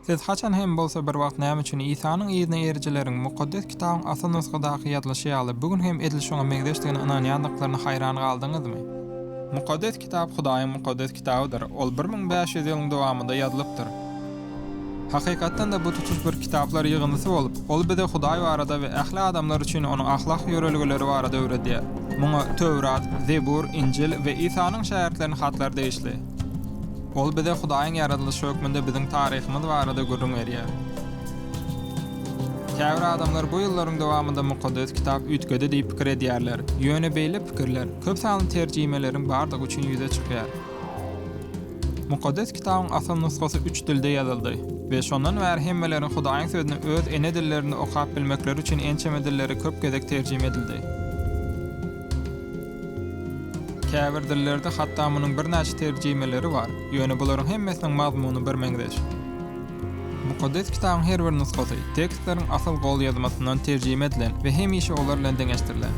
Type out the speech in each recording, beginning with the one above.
Siz haçan hem bolsa bir wagt näme üçin İsa'nyň ýerine erjileriň mukaddes kitabyň asl nusgadaky ýazlyşy ýaly bugün hem edil şoňa megdeşdigine ynanýandyklaryna haýran galdyňyzmy? Mukaddes kitap Hudaýyň mukaddes kitabydyr. Ol 1500 ýylyň dowamında ýazlypdyr. Hakykatdan da bu tutuş bir kitaplar ýygyndysy bolup, ol bide Hudaý barada we ähli adamlar üçin onuň ahlak ýöreligleri barada öwredýär. Muňa Tövrat, Zebur, Injil we İsa'nyň şähertleriniň hatlary deýişli. Ol bide Hudaýyň ýaradylyşy hökmünde biziň taryhymyz barada görüň berýär. Käbir adamlar bu ýyllaryň dowamında mukaddes kitap ütgede diýip pikir edýärler. Ýöne beýle pikirler, köp sanly terjimelerin bardygy üçin ýüze çykýar. Mukaddes kitabyň asl nusgasy 3 dilde ýazyldy we şondan bäri hemmeleriň Hudaýyň sözüni öz ene dillerini okap bilmekleri üçin ençeme dilleri köp gezek terjime edildi. Käbir dillerde hatda munyň bir näçe terjimeleri bar. Ýöne bularyň hemmesiniň mazmuny bir meňdeş. Mukaddes kitabyň her bir nusgasy tekstleriň asl gol ýazmasyndan terjime edilen we hemişe olar bilen deňeşdirilen.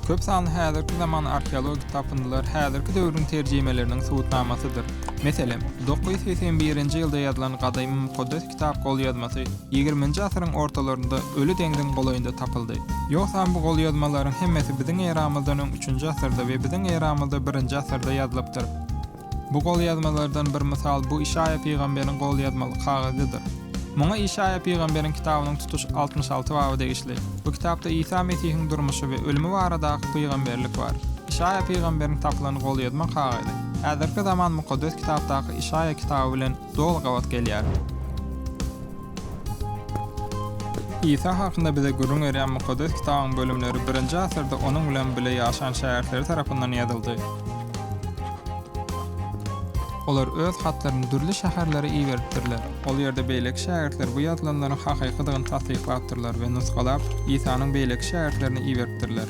Köp sanly häzirki zaman arkeologik tapyndylar häzirki döwrüň terjimeleriniň subutnamasydyr. Meselem, 981-nji ýylda ýazylan Gadymy Mukaddes kitap gol ýazmasy 20-nji asyryň ortalarynda ölü deňdiň golayynda tapyldy. Ýoksa bu gol ýazmalaryň hemmesi biziň eramyzdan 3-nji asyrda we biziň eramyzda 1-nji asyrda ýazylypdyr. Bu gol ýazmalardan bir misal bu Işaya peýgamberiň gol ýazmaly kagazydyr. Muňa Işaya peýgamberiň kitabynyň tutuş 66 baby degişli. Bu kitapda İsa Mesihiň durmuşy we ölümi baradaky peýgamberlik bar. Işaya peýgamberiň tapylan gol ýazma kagazy. Häzirki zaman mukaddes kitapdaky Işaya kitaby bilen dol gawat gelýär. İsa hakynda bize görüň berýän mukaddes kitabyň bölümleri 1-nji asyrda onuň bilen bile ýaşan şähertleri tarapyndan ýazyldy. Olar öz hatlaryny dürli şäherlere iýeripdirler. Ol ýerde beýleki şähertler bu ýazylanlaryň hakykydygyny tasdiqlapdyrlar we nusgalap İsa'nyň beýleki şähertlerini iýeripdirler.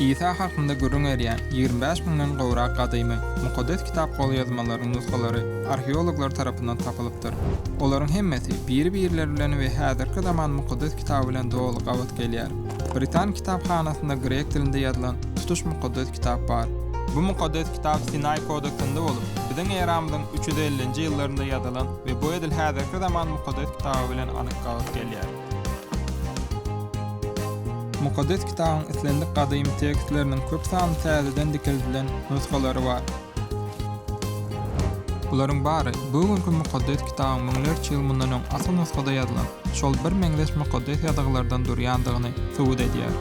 İsa hakynda görüň berýän 25 000-den gowrak gadymy mukaddes kitap gol ýazmalarynyň nusgalary arheologlar tarapyndan tapylypdyr. Olaryň hemmesi bir-birleri bilen we häzirki zaman mukaddes kitaby bilen dogly gawat gelýär. Britan kitaphanasynda grek dilinde ýazylan tutuş mukaddes kitap bar. Bu mukaddes kitap Sinay kodeksinde bolup, biziň eramyzyň 350-nji ýyllarynda ýazylan we bu edil häzirki zaman mukaddes kitaby bilen anyk gawat gelýär. Mukaddes kitabyň islendik gadymy tekstleriniň köp sanly täzeden dikildilen nusgalary bar. Bularyň bary bugünkü mukaddes kitabyň müňlerçe ýyl mundan asl nusgada ýazylan şol bir meňdeş mukaddes ýazgylardan durýandygyny subut edýär.